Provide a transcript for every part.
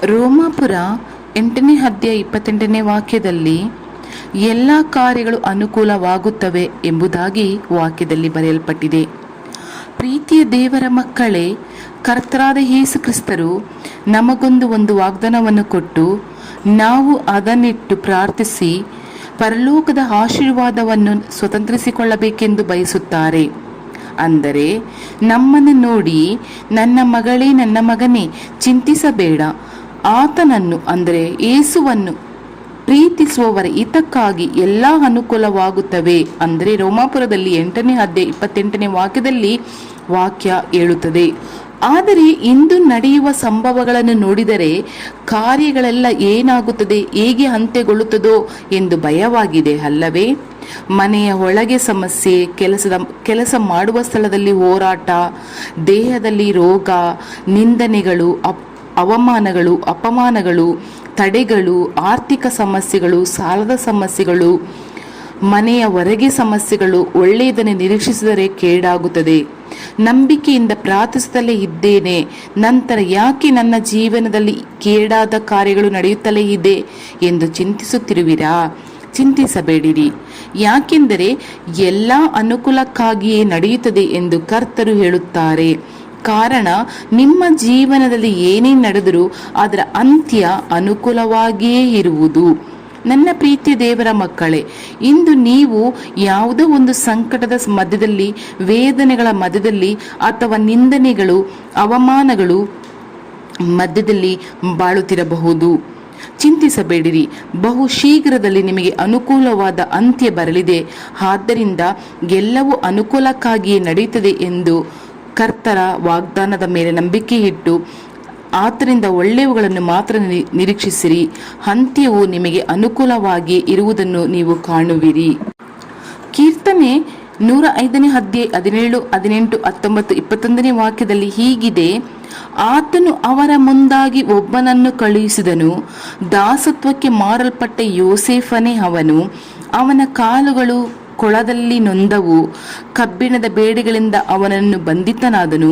ರೋಮಾಪುರ 8ನೇ ಅಧ್ಯಾಯ 28ನೇ ವಾಕ್ಯದಲ್ಲಿ ಎಲ್ಲ ಕಾರ್ಯಗಳು ಅನುಕೂಲವಾಗುತ್ತವೆ ಎಂಬುದಾಗಿ ವಾಕ್ಯದಲ್ಲಿ ಬರೆಯಲ್ಪಟ್ಟಿದೆ. ಪ್ರೀತಿಯ ದೇವರ ಮಕ್ಕಳೇ, ಕರ್ತರಾದ ಯೇಸು ಕ್ರಿಸ್ತರು ನಮಗೊಂದು ವಾಗ್ದಾನವನ್ನು ಕೊಟ್ಟು ನಾವು ಅದನ್ನಿಟ್ಟು ಪ್ರಾರ್ಥಿಸಿ ಪರಲೋಕದ ಆಶೀರ್ವಾದವನ್ನು ಸ್ವತಂತ್ರಿಸಿಕೊಳ್ಳಬೇಕೆಂದು ಬಯಸುತ್ತಾರೆ. ಅಂದರೆ ನಮ್ಮನ್ನು ನೋಡಿ, ನನ್ನ ಮಗಳೇ, ನನ್ನ ಮಗನೇ, ಚಿಂತಿಸಬೇಡ, ಆತನನ್ನು ಅಂದರೆ ಯೇಸುವನ್ನು ಪ್ರೀತಿಸುವವರ ಹಿತಕ್ಕಾಗಿ ಎಲ್ಲ ಅನುಕೂಲವಾಗುತ್ತವೆ. ಅಂದರೆ ರೋಮಾಪುರದಲ್ಲಿ 8ನೇ ಅಧ್ಯಾಯ 28ನೇ ವಾಕ್ಯದಲ್ಲಿ ವಾಕ್ಯ ಹೇಳುತ್ತದೆ. ಆದರೆ ಇಂದು ನಡೆಯುವ ಸಂಭವಗಳನ್ನು ನೋಡಿದರೆ ಕಾರ್ಯಗಳೆಲ್ಲ ಏನಾಗುತ್ತದೆ, ಹೇಗೆ ಅಂತ್ಯಗೊಳ್ಳುತ್ತದೋ ಎಂದು ಭಯವಾಗಿದೆ ಅಲ್ಲವೇ? ಮನೆಯ ಒಳಗೆ ಸಮಸ್ಯೆ, ಕೆಲಸ ಮಾಡುವ ಸ್ಥಳದಲ್ಲಿ ಹೋರಾಟ, ದೇಹದಲ್ಲಿ ರೋಗ, ನಿಂದನೆಗಳು, ಅವಮಾನಗಳು, ಅಪಮಾನಗಳು, ತಡೆಗಳು, ಆರ್ಥಿಕ ಸಮಸ್ಯೆಗಳು, ಸಾಲದ ಸಮಸ್ಯೆಗಳು, ಮನೆಯ ಹೊರಗೆ ಸಮಸ್ಯೆಗಳು. ಒಳ್ಳೆಯದನ್ನು ನಿರೀಕ್ಷಿಸಿದರೆ ಕೇಡಾಗುತ್ತದೆ. ನಂಬಿಕೆಯಿಂದ ಪ್ರಾರ್ಥಿಸುತ್ತಲೇ ಇದ್ದೇನೆ, ನಂತರ ಯಾಕೆ ನನ್ನ ಜೀವನದಲ್ಲಿ ಕೇಡಾದ ಕಾರ್ಯಗಳು ನಡೆಯುತ್ತಲೇ ಇದೆ ಎಂದು ಚಿಂತಿಸುತ್ತಿರುವಿರಾ? ಚಿಂತಿಸಬೇಡಿರಿ, ಯಾಕೆಂದರೆ ಎಲ್ಲ ಅನುಕೂಲಕ್ಕಾಗಿಯೇ ನಡೆಯುತ್ತದೆ ಎಂದು ಕರ್ತರು ಹೇಳುತ್ತಾರೆ. ಕಾರಣ ನಿಮ್ಮ ಜೀವನದಲ್ಲಿ ಏನೇ ನಡೆದರೂ ಅದರ ಅಂತ್ಯ ಅನುಕೂಲವಾಗಿಯೇ ಇರುವುದು. ನನ್ನ ಪ್ರೀತಿಯ ದೇವರ ಮಕ್ಕಳೇ, ಇಂದು ನೀವು ಯಾವುದೋ ಒಂದು ಸಂಕಟದ ಮಧ್ಯದಲ್ಲಿ, ವೇದನೆಗಳ ಮಧ್ಯದಲ್ಲಿ ಅಥವಾ ನಿಂದನೆಗಳು, ಅವಮಾನಗಳು ಮಧ್ಯದಲ್ಲಿ ಬಾಳುತ್ತಿರಬಹುದು. ಚಿಂತಿಸಬೇಡಿರಿ, ಬಹು ಶೀಘ್ರದಲ್ಲಿ ನಿಮಗೆ ಅನುಕೂಲವಾದ ಅಂತ್ಯ ಬರಲಿದೆ. ಆದ್ದರಿಂದ ಎಲ್ಲವೂ ಅನುಕೂಲಕ್ಕಾಗಿಯೇ ನಡೆಯುತ್ತದೆ ಎಂದು ಕರ್ತರ ವಾಗ್ದಾನದ ಮೇಲೆ ನಂಬಿಕೆ ಇಟ್ಟು ಆತನಿಂದ ಒಳ್ಳೆಯವುಗಳನ್ನು ಮಾತ್ರ ನಿರೀಕ್ಷಿಸಿರಿ. ಅಂತ್ಯವು ನಿಮಗೆ ಅನುಕೂಲವಾಗಿ ಇರುವುದನ್ನು ನೀವು ಕಾಣುವಿರಿ. ಕೀರ್ತನೆ 105ನೇ ಅಧ್ಯಾಯ 17, 18, 19, 21ನೇ ವಾಕ್ಯದಲ್ಲಿ ಹೀಗಿದೆ: ಆತನು ಅವರ ಮುಂದಾಗಿ ಒಬ್ಬನನ್ನು ಕಳುಹಿಸಿದನು, ದಾಸತ್ವಕ್ಕೆ ಮಾರಲ್ಪಟ್ಟ ಯೋಸೇಫನೇ ಅವನು. ಅವನ ಕಾಲುಗಳು ಕೊಳದಲ್ಲಿ ನೊಂದವು, ಕಬ್ಬಿಣದ ಬೇಡಿಗಳಿಂದ ಅವನನ್ನು ಬಂಧಿತನಾದನು.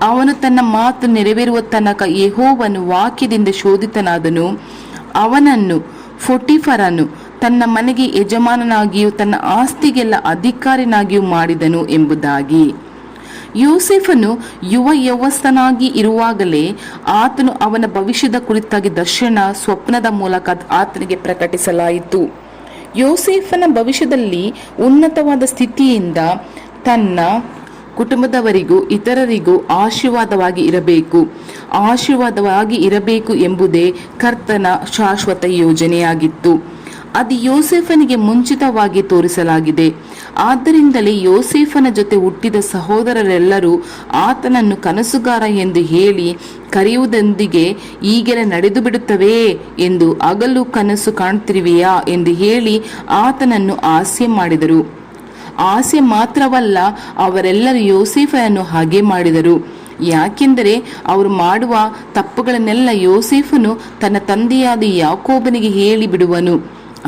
ಅವನು ತನ್ನ ಮಾತು ನೆರವೇರುವ ತನಕ ಯೆಹೋವನ ವಾಕ್ಯದಿಂದ ಶೋಧಿತನಾದನು. ಅವನನ್ನು ಪೊಟಿಫರನು ತನ್ನ ಮನೆಗೆ ಯಜಮಾನನಾಗಿಯೂ ತನ್ನ ಆಸ್ತಿಗೆಲ್ಲ ಅಧಿಕಾರಿನಾಗಿಯೂ ಮಾಡಿದನು ಎಂಬುದಾಗಿ. ಯೋಸೇಫನು ಯೌವನಸ್ಥನಾಗಿ ಇರುವಾಗಲೇ ಆತನು ಅವನ ಭವಿಷ್ಯದ ಕುರಿತಾಗಿ ದರ್ಶನ ಸ್ವಪ್ನದ ಮೂಲಕ ಆತನಿಗೆ ಪ್ರಕಟಿಸಲಾಯಿತು. ಯೋಸೇಫನ ಭವಿಷ್ಯದಲ್ಲಿ ಉನ್ನತವಾದ ಸ್ಥಿತಿಯಿಂದ ತನ್ನ ಕುಟುಂಬದವರಿಗೂ ಇತರರಿಗೂ ಆಶೀರ್ವಾದವಾಗಿ ಇರಬೇಕು ಎಂಬುದೇ ಕರ್ತನ ಶಾಶ್ವತ ಯೋಜನೆಯಾಗಿತ್ತು. ಅದು ಯೋಸೇಫನಿಗೆ ಮುಂಚಿತವಾಗಿ ತೋರಿಸಲಾಗಿದೆ. ಆದ್ದರಿಂದಲೇ ಯೋಸೇಫನ ಜೊತೆ ಹುಟ್ಟಿದ ಸಹೋದರರೆಲ್ಲರೂ ಆತನನ್ನು ಕನಸುಗಾರ ಎಂದು ಹೇಳಿ ಕರೆಯುವುದೊಂದಿಗೆ, ಈಗೆಲ್ಲ ನಡೆದು ಬಿಡುತ್ತವೆ ಎಂದು, ಹಗಲು ಕನಸು ಕಾಣುತ್ತಿರುವೆಯಾ ಎಂದು ಹೇಳಿ ಆತನನ್ನು ಹಾಸ್ಯ ಮಾಡಿದರು. ಹಾಸ್ಯ ಮಾತ್ರವಲ್ಲ, ಅವರೆಲ್ಲರೂ ಯೋಸೇಫನನ್ನು ಹಾಗೆ ಮಾಡಿದರು. ಯಾಕೆಂದರೆ ಅವರು ಮಾಡುವ ತಪ್ಪುಗಳನ್ನೆಲ್ಲ ಯೋಸೇಫನು ತನ್ನ ತಂದೆಯಾದ ಯಾಕೋಬನಿಗೆ ಹೇಳಿ ಬಿಡುವನು.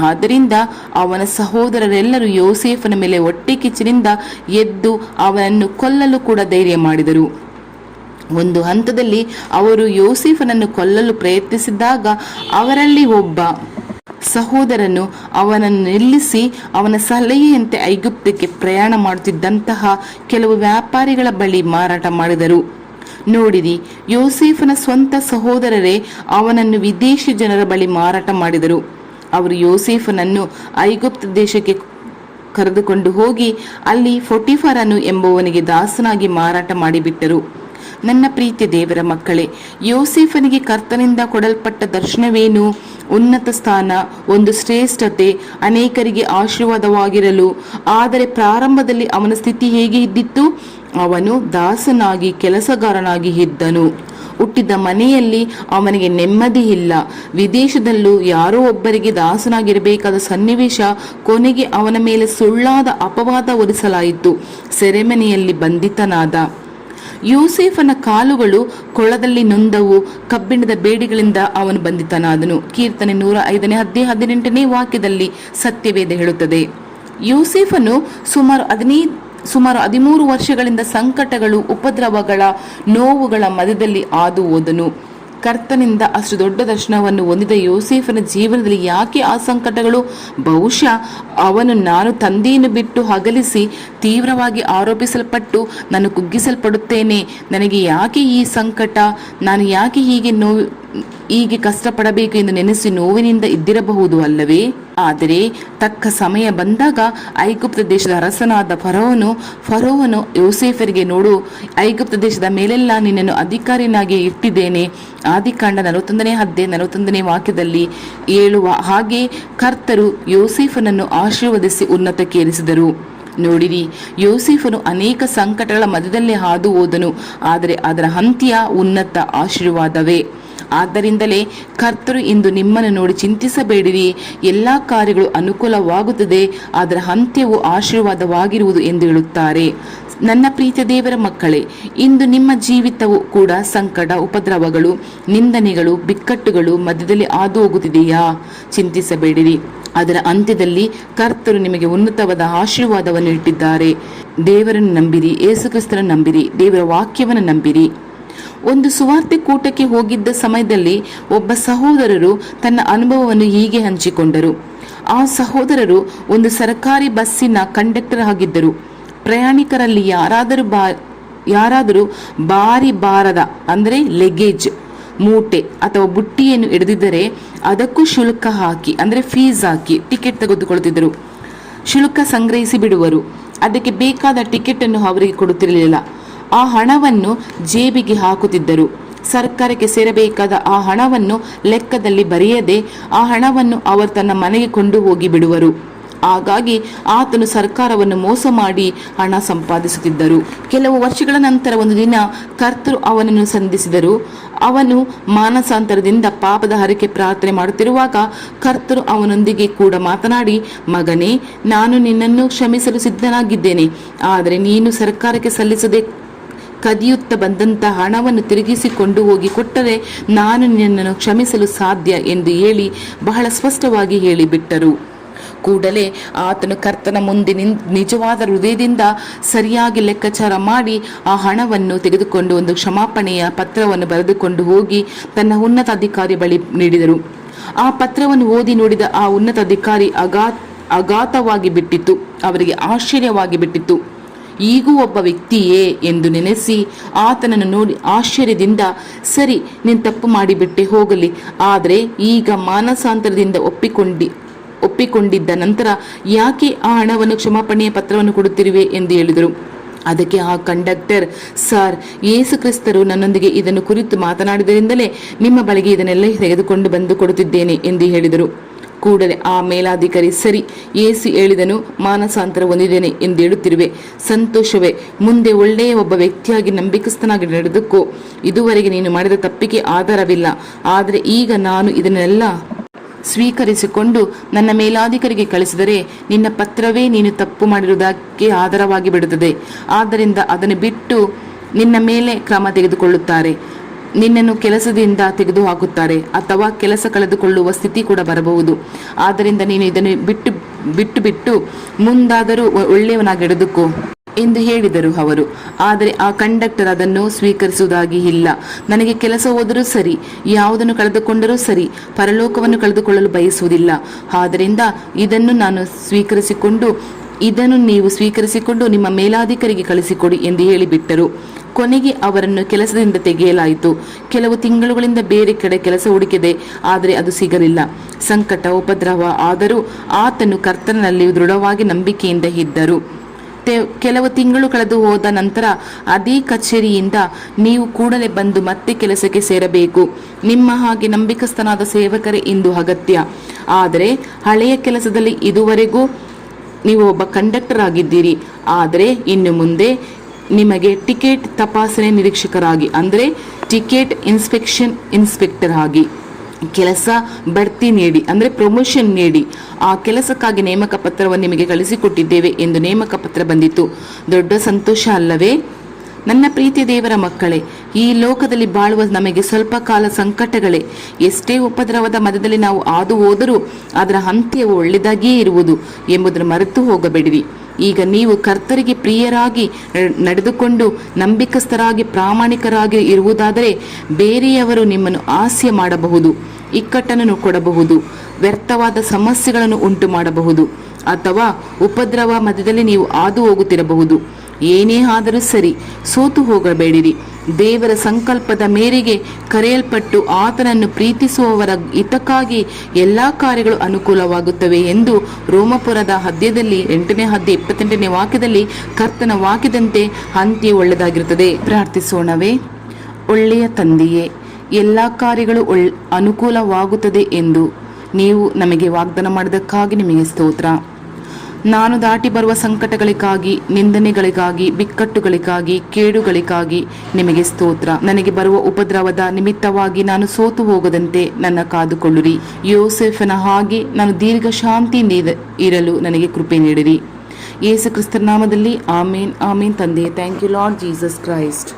ಆದ್ದರಿಂದ ಅವನ ಸಹೋದರರೆಲ್ಲರೂ ಯೋಸೇಫನ ಮೇಲೆ ಹೊಟ್ಟೆ ಕಿಚ್ಚಿನಿಂದ ಎದ್ದು ಅವನನ್ನು ಕೊಲ್ಲಲು ಕೂಡ ಧೈರ್ಯ ಮಾಡಿದರು. ಒಂದು ಹಂತದಲ್ಲಿ ಅವರು ಯೋಸೇಫನನ್ನು ಕೊಲ್ಲಲು ಪ್ರಯತ್ನಿಸಿದಾಗ ಅವರಲ್ಲಿ ಒಬ್ಬ ಸಹೋದರನು ಅವನನ್ನು ನಿಲ್ಲಿಸಿ ಅವನ ಸಲಹೆಯಂತೆ ಐಗುಪ್ತಕ್ಕೆ ಪ್ರಯಾಣ ಮಾಡುತ್ತಿದ್ದಂತಹ ಕೆಲವು ವ್ಯಾಪಾರಿಗಳ ಬಳಿ ಮಾರಾಟ ಮಾಡಿದರು. ನೋಡಿರಿ, ಯೋಸೇಫನ ಸ್ವಂತ ಸಹೋದರರೇ ಅವನನ್ನು ವಿದೇಶಿ ಜನರ ಬಳಿ ಮಾರಾಟ ಮಾಡಿದರು. ಅವರು ಯೋಸೇಫನನ್ನು ಐಗುಪ್ತ ದೇಶಕ್ಕೆ ಕರೆದುಕೊಂಡು ಹೋಗಿ ಅಲ್ಲಿ ಪೊಟಿಫರನು ಎಂಬುವನಿಗೆ ದಾಸನಾಗಿ ಮಾರಾಟ ಮಾಡಿಬಿಟ್ಟರು. ನನ್ನ ಪ್ರೀತಿಯ ದೇವರ ಮಕ್ಕಳೇ, ಯೋಸೇಫನಿಗೆ ಕರ್ತನಿಂದ ಕೊಡಲ್ಪಟ್ಟ ದರ್ಶನವೇನು? ಉನ್ನತ ಸ್ಥಾನ, ಒಂದು ಶ್ರೇಷ್ಠತೆ, ಅನೇಕರಿಗೆ ಆಶೀರ್ವಾದವಾಗಿರಲು. ಆದರೆ ಪ್ರಾರಂಭದಲ್ಲಿ ಅವನ ಸ್ಥಿತಿ ಹೇಗೆ ಇದ್ದಿತ್ತು? ಅವನು ದಾಸನಾಗಿ, ಕೆಲಸಗಾರನಾಗಿ ಇದ್ದನು. ಹುಟ್ಟಿದ ಮನೆಯಲ್ಲಿ ಅವನಿಗೆ ನೆಮ್ಮದಿ ಇಲ್ಲ. ವಿದೇಶದಲ್ಲೂ ಯಾರೋ ಒಬ್ಬರಿಗೆ ದಾಸನಾಗಿರಬೇಕಾದ ಸನ್ನಿವೇಶ. ಕೊನೆಗೆ ಅವನ ಮೇಲೆ ಸುಳ್ಳಾದ ಅಪವಾದ ಹೊರಿಸಲಾಯಿತು. ಸೆರೆಮನೆಯಲ್ಲಿ ಬಂಧಿತನಾದ. ಯೋಸೇಫನ ಕಾಲುಗಳು ಕೊಳದಲ್ಲಿ ನೊಂದವು, ಕಬ್ಬಿಣದ ಬೇಡಿಗಳಿಂದ ಅವನು ಬಂಧಿತನಾದನು. ಕೀರ್ತನೆ 105ನೇ ಅಧ್ಯಾಯ 18ನೇ ವಾಕ್ಯದಲ್ಲಿ ಸತ್ಯವೇದ ಹೇಳುತ್ತದೆ. ಯೋಸೇಫನು ಸುಮಾರು 13 ವರ್ಷಗಳಿಂದ ಸಂಕಟಗಳು, ಉಪದ್ರವಗಳ, ನೋವುಗಳ ಮಧ್ಯದಲ್ಲಿ ಹಾದು ಹೋದನು. ಕರ್ತನಿಂದ ಅಷ್ಟು ದೊಡ್ಡ ದರ್ಶನವನ್ನು ಹೊಂದಿದ ಯೋಸೇಫನ ಜೀವನದಲ್ಲಿ ಯಾಕೆ ಆ ಸಂಕಟಗಳು? ಬಹುಶಃ ಅವನು ನಾನು ತಂದೆಯನ್ನು ಬಿಟ್ಟು ಅಗಲಿಸಿ ತೀವ್ರವಾಗಿ ಆರೋಪಿಸಲ್ಪಟ್ಟು ನಾನು ಕುಗ್ಗಿಸಲ್ಪಡುತ್ತೇನೆ, ನನಗೆ ಯಾಕೆ ಈ ಸಂಕಟ, ನಾನು ಯಾಕೆ ಹೀಗೆ ಕಷ್ಟಪಡಬೇಕು ಎಂದು ನೆನೆಸಿ ನೋವಿನಿಂದ ಇದ್ದಿರಬಹುದು ಅಲ್ಲವೇ? ಆದರೆ ತಕ್ಕ ಸಮಯ ಬಂದಾಗ ಐಗುಪ್ತ ದೇಶದ ಅರಸನಾದ ಫರೋವನು ಯೋಸೇಫರಿಗೆ, ನೋಡು, ಐಗುಪ್ತ ದೇಶದ ಮೇಲೆಲ್ಲ ನಿನ್ನನ್ನು ಅಧಿಕಾರಿನಾಗಿ ಇಟ್ಟಿದ್ದೇನೆ. ಆದಿಕಾಂಡ 41ನೇ ವಾಕ್ಯದಲ್ಲಿ ಹೇಳುವ ಹಾಗೆ ಕರ್ತರು ಯೋಸೇಫನನ್ನು ಆಶೀರ್ವದಿಸಿ ಉನ್ನತಕ್ಕೇರಿಸಿದರು. ನೋಡಿರಿ, ಯೋಸೇಫನು ಅನೇಕ ಸಂಕಟಗಳ ಮಧ್ಯದಲ್ಲೇ ಹಾದು ಹೋದನು, ಆದರೆ ಅದರ ಅಂತ್ಯ ಉನ್ನತ ಆಶೀರ್ವಾದವೇ. ಆದ್ದರಿಂದಲೇ ಕರ್ತರು ಇಂದು ನಿಮ್ಮನ್ನು ನೋಡಿ ಚಿಂತಿಸಬೇಡಿರಿ, ಎಲ್ಲಾ ಕಾರ್ಯಗಳು ಅನುಕೂಲವಾಗುತ್ತದೆ, ಅದರ ಅಂತ್ಯವು ಆಶೀರ್ವಾದವಾಗಿರುವುದು ಎಂದು ಹೇಳುತ್ತಾರೆ. ನನ್ನ ಪ್ರೀತಿಯ ದೇವರ ಮಕ್ಕಳೇ, ಇಂದು ನಿಮ್ಮ ಜೀವಿತವು ಕೂಡ ಸಂಕಟ, ಉಪದ್ರವಗಳು, ನಿಂದನೆಗಳು, ಬಿಕ್ಕಟ್ಟುಗಳು ಮಧ್ಯದಲ್ಲಿ ಹಾದು ಹೋಗುತ್ತಿದೆಯಾ? ಚಿಂತಿಸಬೇಡಿರಿ, ಅದರ ಅಂತ್ಯದಲ್ಲಿ ಕರ್ತರು ನಿಮಗೆ ಉನ್ನತವಾದ ಆಶೀರ್ವಾದವನ್ನು ಇಟ್ಟಿದ್ದಾರೆ. ದೇವರನ್ನು ನಂಬಿರಿ, ಯೇಸುಕ್ರಿಸ್ತರನ್ನು ನಂಬಿರಿ, ದೇವರ ವಾಕ್ಯವನ್ನು ನಂಬಿರಿ. ಒಂದು ಸುವಾರ್ತೆ ಕೂಟಕ್ಕೆ ಹೋಗಿದ್ದ ಸಮಯದಲ್ಲಿ ಒಬ್ಬ ಸಹೋದರರು ತನ್ನ ಅನುಭವವನ್ನು ಹೀಗೆ ಹಂಚಿಕೊಂಡರು. ಆ ಸಹೋದರರು ಒಂದು ಸರ್ಕಾರಿ ಬಸ್ಸಿನ ಕಂಡಕ್ಟರ್ ಆಗಿದ್ದರು. ಪ್ರಯಾಣಿಕರಲ್ಲಿ ಯಾರಾದರೂ ಭಾರಿ ಭಾರದ ಅಂದರೆ ಲೆಗೇಜ್ ಮೂಟೆ ಅಥವಾ ಬುಟ್ಟಿಯನ್ನು ಹಿಡಿದಿದ್ದರೆ ಅದಕ್ಕೂ ಶುಲ್ಕ ಹಾಕಿ ಅಂದರೆ ಫೀಸ್ ಹಾಕಿ ಟಿಕೆಟ್ ತೆಗೆದುಕೊಳ್ಳುತ್ತಿದ್ದರು. ಶುಲ್ಕ ಸಂಗ್ರಹಿಸಿ ಬಿಡುವರು. ಅದಕ್ಕೆ ಬೇಕಾದ ಟಿಕೆಟ್ ಅನ್ನು ಅವರಿಗೆ ಕೊಡುತ್ತಿರಲಿಲ್ಲ. ಆ ಹಣವನ್ನು ಜೇಬಿಗೆ ಹಾಕುತ್ತಿದ್ದರು. ಸರ್ಕಾರಕ್ಕೆ ಸೇರಬೇಕಾದ ಆ ಹಣವನ್ನು ಲೆಕ್ಕದಲ್ಲಿ ಬರೆಯದೆ ಆ ಹಣವನ್ನು ಅವರು ತನ್ನ ಮನೆಗೆ ಕೊಂಡು ಹೋಗಿ ಬಿಡುವರು. ಹಾಗಾಗಿ ಆತನು ಸರ್ಕಾರವನ್ನು ಮೋಸ ಮಾಡಿ ಹಣ ಸಂಪಾದಿಸುತ್ತಿದ್ದರು. ಕೆಲವು ವರ್ಷಗಳ ನಂತರ ಒಂದು ದಿನ ಕರ್ತರು ಅವನನ್ನು ಸಂಧಿಸಿದರು. ಅವನು ಮಾನಸಾಂತರದಿಂದ ಪಾಪದ ಹರಕೆ ಪ್ರಾರ್ಥನೆ ಮಾಡುತ್ತಿರುವಾಗ ಕರ್ತರು ಅವನೊಂದಿಗೆ ಕೂಡ ಮಾತನಾಡಿ, ಮಗನೇ, ನಾನು ನಿನ್ನನ್ನು ಕ್ಷಮಿಸಲು ಸಿದ್ಧನಾಗಿದ್ದೇನೆ, ಆದರೆ ನೀನು ಸರ್ಕಾರಕ್ಕೆ ಸಲ್ಲಿಸದೆ ಕದಿಯುತ್ತ ಬಂದಂಥ ಹಣವನ್ನು ತಿರುಗಿಸಿಕೊಂಡು ಹೋಗಿ ಕೊಟ್ಟರೆ ನಾನು ನಿನ್ನನ್ನು ಕ್ಷಮಿಸಲು ಸಾಧ್ಯ ಎಂದು ಹೇಳಿ ಬಹಳ ಸ್ಪಷ್ಟವಾಗಿ ಹೇಳಿಬಿಟ್ಟರು. ಕೂಡಲೇ ಆತನು ಕರ್ತನ ಮುಂದೆ ನಿಜವಾದ ಹೃದಯದಿಂದ ಸರಿಯಾಗಿ ಲೆಕ್ಕಾಚಾರ ಮಾಡಿ ಆ ಹಣವನ್ನು ತೆಗೆದುಕೊಂಡು ಒಂದು ಕ್ಷಮಾಪಣೆಯ ಪತ್ರವನ್ನು ಬರೆದುಕೊಂಡು ಹೋಗಿ ತನ್ನ ಉನ್ನತ ಅಧಿಕಾರಿ ಬಳಿ ನೀಡಿದರು. ಆ ಪತ್ರವನ್ನು ಓದಿ ನೋಡಿದ ಆ ಉನ್ನತ ಅಧಿಕಾರಿ ಅಗಾತವಾಗಿ ಬಿಟ್ಟಿತು. ಅವರಿಗೆ ಆಶ್ಚರ್ಯವಾಗಿ ಬಿಟ್ಟಿತು. ಈಗೂ ಒಬ್ಬ ವ್ಯಕ್ತಿಯೇ ಎಂದು ನೆನೆಸಿ ಆತನನ್ನು ನೋಡಿ ಆಶ್ಚರ್ಯದಿಂದ, ಸರಿ, ನೀನು ತಪ್ಪು ಮಾಡಿಬಿಟ್ಟೆ, ಹೋಗಲಿ, ಆದರೆ ಈಗ ಮಾನಸಾಂತರದಿಂದ ಒಪ್ಪಿಕೊಂಡಿದ್ದ ನಂತರ ಯಾಕೆ ಆ ಹಣವನ್ನು ಕ್ಷಮಾಪಣೆಯ ಪತ್ರವನ್ನು ಕೊಡುತ್ತಿರುವೆ ಎಂದು ಹೇಳಿದರು. ಅದಕ್ಕೆ ಆ ಕಂಡಕ್ಟರ್, ಸರ್, ಯೇಸು ಕ್ರಿಸ್ತರು ನನ್ನೊಂದಿಗೆ ಇದನ್ನು ಕುರಿತು ಮಾತನಾಡಿದರಿಂದಲೇ ನಿಮ್ಮ ಬಳಿಗೆ ಇದನ್ನೆಲ್ಲ ತೆಗೆದುಕೊಂಡು ಬಂದು ಕೊಡುತ್ತಿದ್ದೇನೆ ಎಂದು ಹೇಳಿದರು. ಕೂಡಲೇ ಆ ಮೇಲಾಧಿಕಾರಿ, ಸರಿ, ಯೇಸು ಹೇಳಿದನು, ಮಾನಸಾಂತರ ಹೊಂದಿದ್ದೇನೆ ಎಂದು ಹೇಳುತ್ತಿರುವೆ, ಸಂತೋಷವೇ, ಮುಂದೆ ಒಳ್ಳೆಯ ಒಬ್ಬ ವ್ಯಕ್ತಿಯಾಗಿ ನಂಬಿಕಸ್ಥನಾಗಿ ನಡೆದಕ್ಕೋ. ಇದುವರೆಗೆ ನೀನು ಮಾಡಿದ ತಪ್ಪಿಗೆ ಆಧಾರವಿಲ್ಲ, ಆದರೆ ಈಗ ನಾನು ಇದನ್ನೆಲ್ಲ ಸ್ವೀಕರಿಸಿಕೊಂಡು ನನ್ನ ಮೇಲಾಧಿಕಾರಿಗೆ ಕಳಿಸಿದರೆ ನಿನ್ನ ಪತ್ರವೇ ನೀನು ತಪ್ಪು ಮಾಡಿರುವುದಕ್ಕೆ ಆಧಾರವಾಗಿ ಬಿಡುತ್ತದೆ. ಆದ್ದರಿಂದ ಅದನ್ನು ಬಿಟ್ಟು ನಿನ್ನ ಮೇಲೆ ಕ್ರಮ ತೆಗೆದುಕೊಳ್ಳುತ್ತಾರೆ, ನಿನ್ನನ್ನು ಕೆಲಸದಿಂದ ತೆಗೆದುಹಾಕುತ್ತಾರೆ ಅಥವಾ ಕೆಲಸ ಕಳೆದುಕೊಳ್ಳುವ ಸ್ಥಿತಿ ಕೂಡ ಬರಬಹುದು. ಆದ್ದರಿಂದ ನೀನು ಇದನ್ನು ಬಿಟ್ಟು ಮುಂದಾದರೂ ಒಳ್ಳೆಯವನಾಗಿ ನಡೆದುಕೋ ಎಂದು ಹೇಳಿದರು ಅವರು. ಆದರೆ ಆ ಕಂಡಕ್ಟರ್ ಅದನ್ನು ಸ್ವೀಕರಿಸುವುದಾಗಿ ಇಲ್ಲ. ನನಗೆ ಕೆಲಸ ಹೋದರೂ ಸರಿ, ಯಾವುದನ್ನು ಕಳೆದುಕೊಂಡರೂ ಸರಿ, ಪರಲೋಕವನ್ನು ಕಳೆದುಕೊಳ್ಳಲು ಬಯಸುವುದಿಲ್ಲ. ಆದ್ದರಿಂದ ಇದನ್ನು ನೀವು ಸ್ವೀಕರಿಸಿಕೊಂಡು ನಿಮ್ಮ ಮೇಲಾಧಿಕಾರಿಗೆ ಕಳಿಸಿಕೊಡಿ ಎಂದು ಹೇಳಿಬಿಟ್ಟರು. ಕೊನೆಗೆ ಅವರನ್ನು ಕೆಲಸದಿಂದ ತೆಗೆಯಲಾಯಿತು. ಕೆಲವು ತಿಂಗಳುಗಳಿಂದ ಬೇರೆ ಕಡೆ ಕೆಲಸ ಹುಡುಕಿದೆ, ಆದರೆ ಅದು ಸಿಗಲಿಲ್ಲ. ಸಂಕಟ, ಉಪದ್ರವ ಆದರೂ ಆತನು ಕರ್ತನಲ್ಲಿ ದೃಢವಾಗಿ ನಂಬಿಕೆಯಿಂದ ಇದ್ದರು. ಕೆಲವು ತಿಂಗಳು ಕಳೆದು ಹೋದ ನಂತರ ಅದೇ ಕಚೇರಿಯಿಂದ ನೀವು ಕೂಡಲೇ ಬಂದು ಮತ್ತೆ ಕೆಲಸಕ್ಕೆ ಸೇರಬೇಕು. ನಿಮ್ಮ ಹಾಗೆ ನಂಬಿಕಸ್ಥನಾದ ಸೇವಕರೇ ಇಂದು ಅಗತ್ಯ. ಆದರೆ ಹಳೆಯ ಕೆಲಸದಲ್ಲಿ ಇದುವರೆಗೂ ನೀವು ಒಬ್ಬ ಕಂಡಕ್ಟರ್ ಆಗಿದ್ದೀರಿ, ಆದರೆ ಇನ್ನು ಮುಂದೆ ನಿಮಗೆ ಟಿಕೆಟ್ ತಪಾಸಣೆ ನಿರೀಕ್ಷಕರಾಗಿ ಅಂದರೆ ಟಿಕೆಟ್ ಇನ್ಸ್ಪೆಕ್ಟರ್ ಆಗಿ ಕೆಲಸ ಬಡ್ತಿ ನೀಡಿ ಅಂದರೆ ಪ್ರಮೋಷನ್ ನೀಡಿ ಆ ಕೆಲಸಕ್ಕಾಗಿ ನೇಮಕ ಪತ್ರವನ್ನು ನಿಮಗೆ ಕಳಿಸಿಕೊಟ್ಟಿದ್ದೇವೆ ಎಂದು ನೇಮಕ ಪತ್ರ ಬಂದಿತು. ದೊಡ್ಡ ಸಂತೋಷ ಅಲ್ಲವೇ? ನನ್ನ ಪ್ರೀತಿಯ ದೇವರ ಮಕ್ಕಳೇ, ಈ ಲೋಕದಲ್ಲಿ ಬಾಳುವ ನಮಗೆ ಸ್ವಲ್ಪ ಕಾಲ ಸಂಕಟಗಳೇ. ಎಷ್ಟೇ ಉಪದ್ರವದ ಮಧ್ಯದಲ್ಲಿ ನಾವು ಹಾದು ಹೋದರೂ ಅದರ ಅಂತ್ಯವು ಒಳ್ಳೆಯದಾಗಿಯೇ ಇರುವುದು ಎಂಬುದನ್ನು ಮರೆತು ಹೋಗಬೇಡಿರಿ. ಈಗ ನೀವು ಕರ್ತರಿಗೆ ಪ್ರಿಯರಾಗಿ ನಡೆದುಕೊಂಡು ನಂಬಿಕಸ್ಥರಾಗಿ ಪ್ರಾಮಾಣಿಕರಾಗಿ ಇರುವುದಾದರೆ ಬೇರೆಯವರು ನಿಮ್ಮನ್ನು ಹಾಸ್ಯ ಮಾಡಬಹುದು, ಇಕ್ಕಟ್ಟನ್ನು ಕೊಡಬಹುದು, ವ್ಯರ್ಥವಾದ ಸಮಸ್ಯೆಗಳನ್ನು ಉಂಟು ಮಾಡಬಹುದು, ಅಥವಾ ಉಪದ್ರವ ಮಧ್ಯದಲ್ಲಿ ನೀವು ಹಾದು ಹೋಗುತ್ತಿರಬಹುದು. ಏನೇ ಆದರೂ ಸರಿ, ಸೋತು ಹೋಗಬೇಡಿರಿ. ದೇವರ ಸಂಕಲ್ಪದ ಮೇರೆಗೆ ಕರೆಯಲ್ಪಟ್ಟು ಆತನನ್ನು ಪ್ರೀತಿಸುವವರ ಹಿತಕ್ಕಾಗಿ ಎಲ್ಲ ಕಾರ್ಯಗಳು ಅನುಕೂಲವಾಗುತ್ತವೆ ಎಂದು ರೋಮಪುರದ 8ನೇ ಅಧ್ಯಾಯ 28ನೇ ವಾಕ್ಯದಲ್ಲಿ ಕರ್ತನ ವಾಕ್ಯದಂತೆ ಅಂತ್ಯ ಒಳ್ಳೆಯದಾಗಿರುತ್ತದೆ. ಪ್ರಾರ್ಥಿಸೋಣವೇ. ಒಳ್ಳೆಯ ತಂದೆಯೇ, ಎಲ್ಲ ಕಾರ್ಯಗಳು ಅನುಕೂಲವಾಗುತ್ತದೆ ಎಂದು ನೀವು ನಮಗೆ ವಾಗ್ದಾನ ಮಾಡಿದ್ದಕ್ಕಾಗಿ ನಿಮಗೆ ಸ್ತೋತ್ರ. ನಾನು ದಾಟಿ ಬರುವ ಸಂಕಟಗಳಿಗಾಗಿ, ನಿಂದನೆಗಳಿಗಾಗಿ, ಬಿಕ್ಕಟ್ಟುಗಳಿಗಾಗಿ, ಕೇಡುಗಳಿಗಾಗಿ ನಿಮಗೆ ಸ್ತೋತ್ರ. ನನಗೆ ಬರುವ ಉಪದ್ರವದ ನಿಮಿತ್ತವಾಗಿ ನಾನು ಸೋತು ಹೋಗದಂತೆ ನನ್ನ ಕಾದುಕೊಳ್ಳಿರಿ. ಯೋಸೇಫನ ಹಾಗೆ ನಾನು ದೀರ್ಘ ಶಾಂತಿಯಿಂದ ಇರಲು ನನಗೆ ಕೃಪೆ ನೀಡಿರಿ. ಯೇಸು ಕ್ರಿಸ್ತನ ನಾಮದಲ್ಲಿ ಆಮೇನ್, ಆಮೇನ್. ತಂದೆಯೇ, thank you Lord Jesus Christ.